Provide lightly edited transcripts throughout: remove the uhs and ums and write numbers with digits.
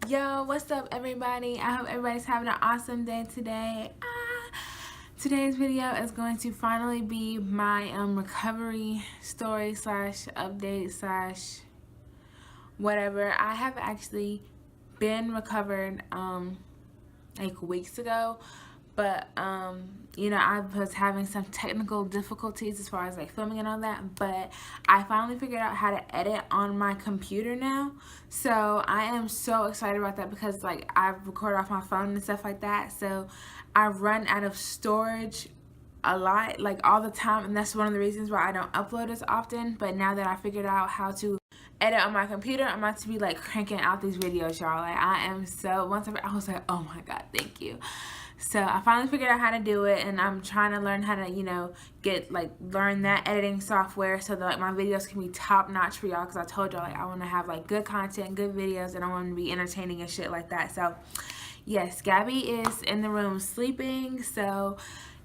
Yo, what's up everybody? I hope everybody's having an awesome day today. Today's video is going to finally be my recovery story slash update slash whatever. I have actually been recovered like weeks ago, but you know, I was having some technical difficulties as far as like filming and all that, but I finally figured out how to edit on my computer now. So I am so excited about that because like I record off my phone and stuff like that, so I run out of storage a lot, like all the time, and that's one of the reasons why I don't upload as often. But now that I figured out how to edit on my computer, I'm about to be like cranking out these videos, y'all. Like I am so, I was like, oh my god, thank you. So I finally figured out how to do it, and I'm trying to learn how to, you know, learn that editing software so that like my videos can be top notch for y'all, because I told y'all like I want to have like good content, good videos, and I want to be entertaining and shit like that. So yes, Gabby is in the room sleeping. So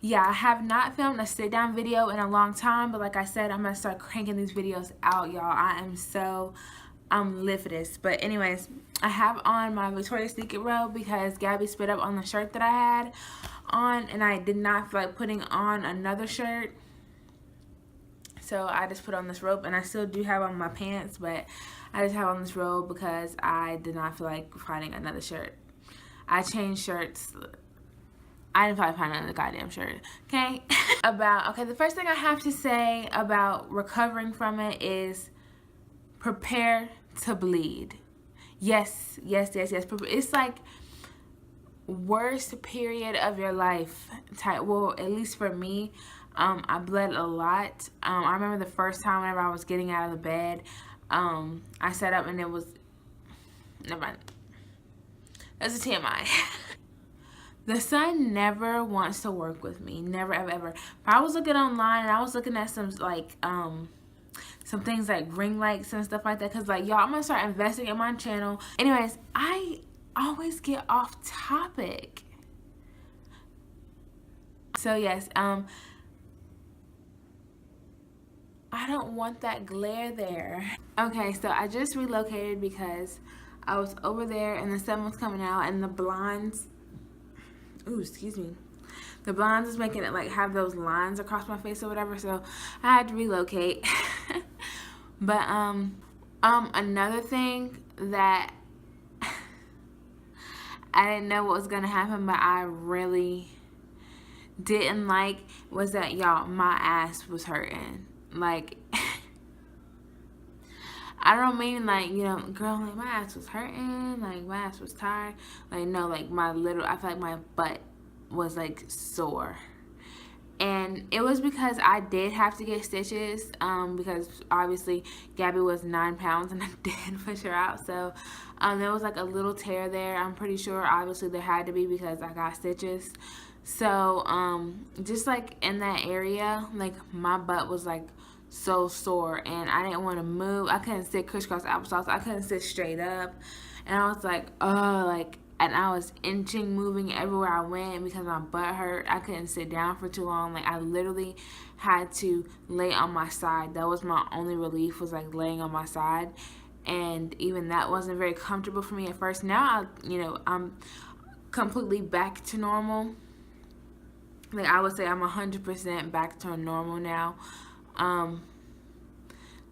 yeah, I have not filmed a sit down video in a long time, but like I said, I'm gonna start cranking these videos out, y'all. I am so lit for this. But anyways, I have on my Victoria's Secret robe because Gabby spit up on the shirt that I had on, and I did not feel like putting on another shirt, so I just put on this robe. And I still do have on my pants, but I just have on this robe because I did not feel like finding another shirt. I changed shirts. I didn't probably find another goddamn shirt. Okay. The first thing I have to say about recovering from it is prepare to bleed. Yes. It's like worst period of your life type. Well, at least for me, I bled a lot. I remember the first time whenever I was getting out of the bed, I sat up and it was, never mind. That's a TMI. The sun never wants to work with me. Never, ever. I was looking online and I was looking at some like some things like ring lights and stuff like that, because like y'all, I'm gonna start investing in my channel. Anyways, I always get off topic. So yes, I don't want that glare there. Okay, so I just relocated because I was over there and the sun was coming out and the blinds, ooh, excuse me, the blinds is making it like have those lines across my face or whatever, so I had to relocate. But another thing that I didn't know what was gonna happen, but I really didn't like, was that, y'all, my ass was hurting. Like I don't mean like, you know, girl, like my ass was hurting, like my ass was tired. Like no, like I feel like my butt was like sore. And it was because I did have to get stitches, because obviously Gabby was 9 pounds and I did push her out. So there was like a little tear there. I'm pretty sure obviously there had to be because I got stitches. So just like in that area, like my butt was like so sore and I didn't want to move. I couldn't sit crisscross applesauce. I couldn't sit straight up. And I was like, oh, like, and I was inching, moving everywhere I went because my butt hurt. I couldn't sit down for too long. Like I literally had to lay on my side. That was my only relief, was like laying on my side. And even that wasn't very comfortable for me at first. Now, I'm completely back to normal. Like I would say I'm 100% back to normal now.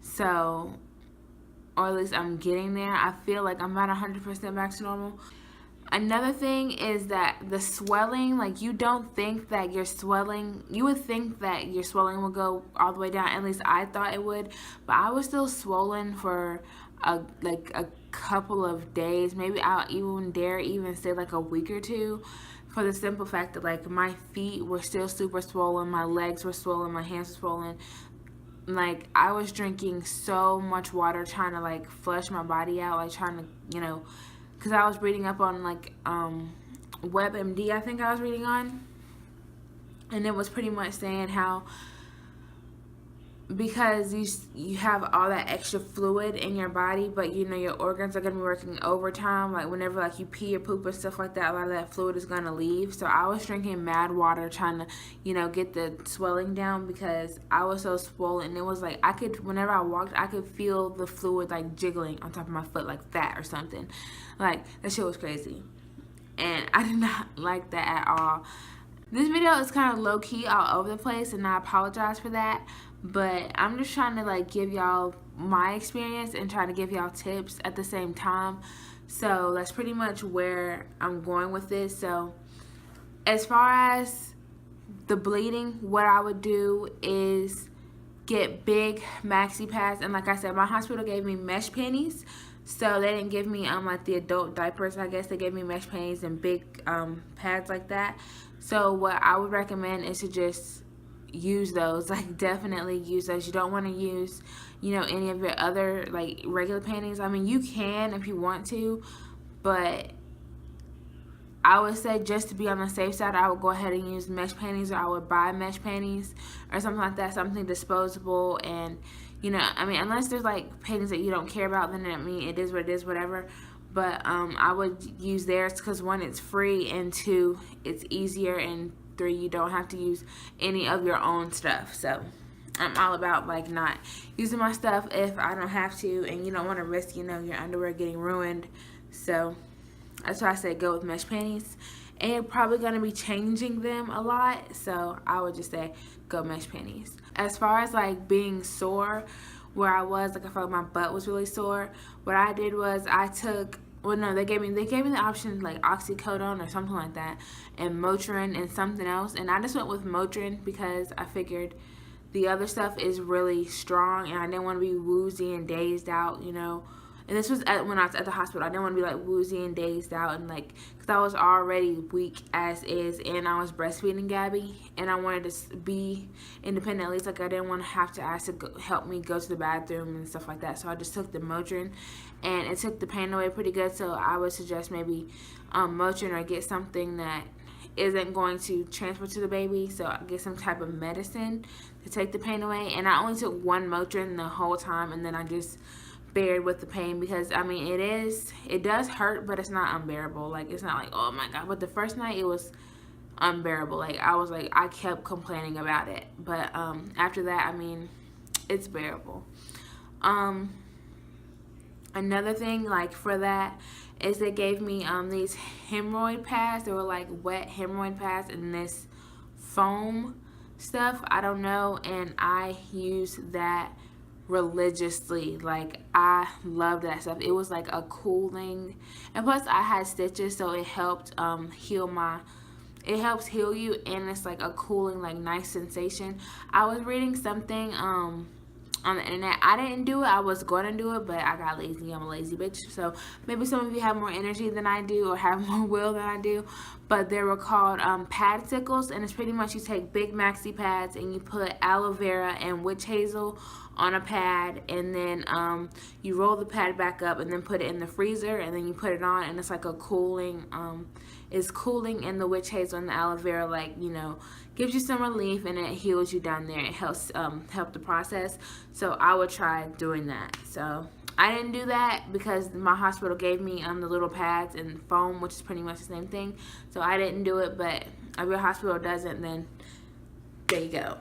So, or at least I'm getting there. I feel like I'm about 100% back to normal. Another thing is that the swelling, like you don't think that you're swelling. You would think that your swelling would go all the way down. At least I thought it would. But I was still swollen for a couple of days. Maybe I'll even dare even say like a week or two, for the simple fact that like my feet were still super swollen. My legs were swollen. My hands were swollen. Like I was drinking so much water trying to like flush my body out, like trying to, you know, because I was reading up on like WebMD, I think I was reading on, and it was pretty much saying how because you have all that extra fluid in your body, but you know your organs are going to be working overtime. Like whenever like you pee or poop or stuff like that, a lot of that fluid is going to leave. So I was drinking mad water trying to, you know, get the swelling down because I was so swollen. It was like I could, whenever I walked, I could feel the fluid like jiggling on top of my foot like fat or something. Like that shit was crazy, and I did not like that at all. This video is kind of low-key all over the place, and I apologize for that, but I'm just trying to like give y'all my experience and try to give y'all tips at the same time. So that's pretty much where I'm going with this. So as far as the bleeding, what I would do is get big maxi pads, and like I said, my hospital gave me mesh panties. So they didn't give me like the adult diapers, I guess. They gave me mesh panties and big pads like that. So what I would recommend is to just use those. Like definitely use those. You don't want to use, you know, any of your other like regular panties. I mean, you can if you want to, but I would say just to be on the safe side, I would go ahead and use mesh panties, or I would buy mesh panties or something like that, something disposable. And you know, I mean, unless there's like panties that you don't care about, then I mean, it is what it is, whatever. But I would use theirs because one, it's free, and two, it's easier, and three, you don't have to use any of your own stuff. So I'm all about like not using my stuff if I don't have to, and you don't want to risk, you know, your underwear getting ruined. So that's why I say go with mesh panties, and you're probably going to be changing them a lot, so I would just say go mesh panties. As far as like being sore where I was, like I felt like my butt was really sore, what I did was I took, well no, they gave me the option like oxycodone or something like that, and Motrin and something else, and I just went with Motrin because I figured the other stuff is really strong, and I didn't want to be woozy and dazed out, you know. And this was when I was at the hospital. I didn't want to be like woozy and dazed out, and like, because I was already weak as is, and I was breastfeeding Gabby, and I wanted to be independent at least. Like I didn't want to have to ask to help me go to the bathroom and stuff like that. So I just took the Motrin, and it took the pain away pretty good. So I would suggest maybe Motrin, or get something that isn't going to transfer to the baby. So I get some type of medicine to take the pain away. And I only took one Motrin the whole time, and then I just bared with the pain, because I mean it does hurt, but it's not unbearable. Like it's not like, oh my god. But the first night it was unbearable. Like I kept complaining about it, but after that, I mean, it's bearable. Another thing like for that is they gave me these hemorrhoid pads. They were like wet hemorrhoid pads in this foam stuff, I don't know, and I used that religiously. Like I loved that stuff. It was like a cooling, and plus I had stitches, so it helped it helps heal you, and it's like a cooling, like nice sensation. I was reading something on the internet. I didn't do it. I was going to do it, but I got lazy. I'm a lazy bitch. So maybe some of you have more energy than I do, or have more will than I do. But they were called padsicles, and it's pretty much you take big maxi pads and you put aloe vera and witch hazel on a pad, and then you roll the pad back up and then put it in the freezer, and then you put it on, and it's like a cooling, it's cooling, and the witch hazel and the aloe vera, like, you know, gives you some relief, and it heals you down there. It helps help the process. So I would try doing that. So I didn't do that because my hospital gave me the little pads and foam, which is pretty much the same thing. So I didn't do it, but if your hospital doesn't, then there you go.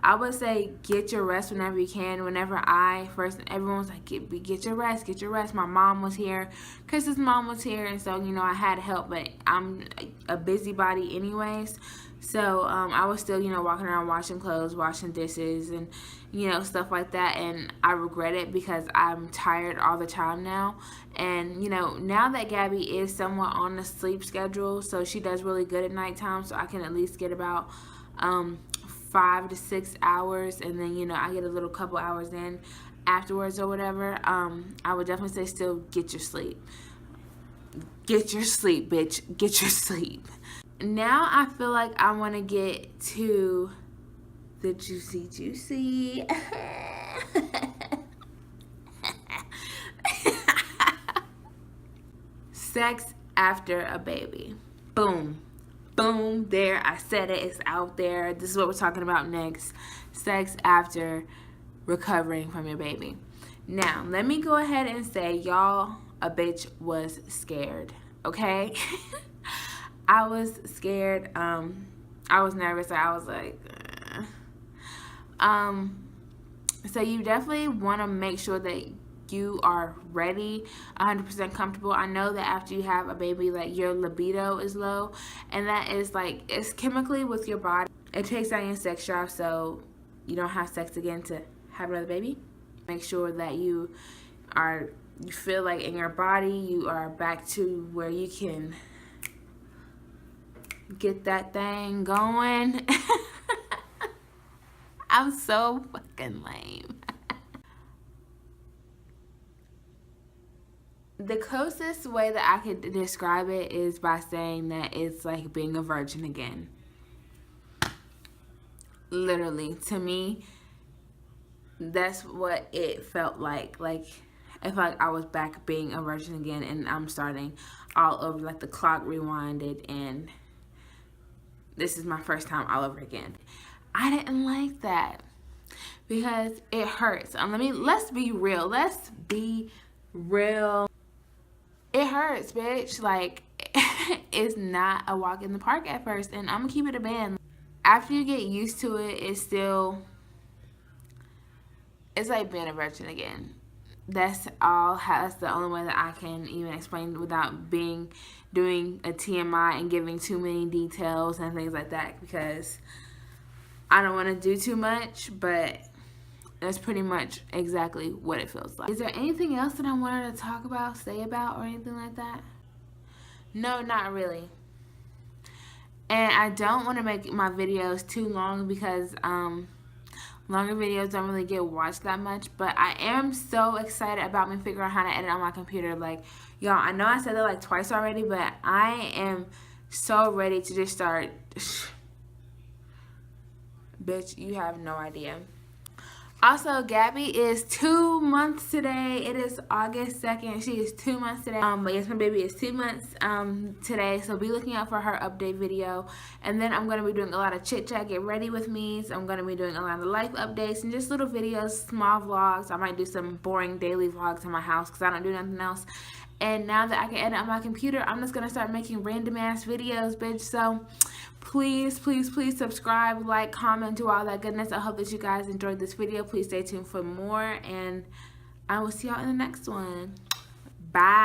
I would say get your rest whenever you can. Whenever everyone was like, get your rest, get your rest. My mom was here, Chris's mom was here, and so, you know, I had help, but I'm a busybody anyways. So I was still, you know, walking around washing clothes, washing dishes, and, you know, stuff like that. And I regret it because I'm tired all the time now. And, you know, now that Gabby is somewhat on the sleep schedule, so she does really good at nighttime, so I can at least get about 5 to 6 hours, and then, you know, I get a little couple hours in afterwards or whatever. I would definitely say still get your sleep. Get your sleep, bitch. Get your sleep. Now I feel like I want to get to the juicy. Sex after a baby. Boom. Boom, there, I said it, it's out there. This is what we're talking about next. Sex after recovering from your baby. Now, let me go ahead and say, y'all, a bitch was scared, okay? I was scared. I was nervous. I was like, so you definitely want to make sure that you are ready, 100% comfortable. I know that after you have a baby, like, your libido is low, and that is like, it's chemically with your body. It takes down your sex drive, so you don't have sex again to have another baby. Make sure that you feel like in your body you are back to where you can get that thing going. I'm so fucking lame. The closest way that I could describe it is by saying that it's like being a virgin again. Literally, to me, that's what it felt like. Like, I felt like I was back being a virgin again, and I'm starting all over, like the clock rewinded, and this is my first time all over again. I didn't like that because it hurts. Let's be real. Let's be real. It hurts, bitch. Like, it's not a walk in the park at first, and I'm gonna keep it a band. After you get used to it, it's like being a virgin again. That's the only way that I can even explain without doing a TMI and giving too many details and things like that, because I don't want to do too much, but that's pretty much exactly what it feels like. Is there anything else that I wanted to talk about, say about, or anything like that? No, not really. And I don't want to make my videos too long because longer videos don't really get watched that much. But I am so excited about me figuring out how to edit on my computer. Like, y'all, I know I said that like twice already, but I am so ready to just start. Bitch, you have no idea. Also, Gabby is 2 months today. It is August 2nd. She is 2 months today. But yes, my baby is 2 months today. So be looking out for her update video. And then I'm going to be doing a lot of chit chat. Get ready with me. So I'm going to be doing a lot of life updates and just little videos, small vlogs. I might do some boring daily vlogs in my house because I don't do nothing else. And now that I can edit on my computer, I'm just going to start making random ass videos, bitch. So please, please, please subscribe, like, comment, do all that goodness. I hope that you guys enjoyed this video. Please stay tuned for more, and I will see y'all in the next one. Bye.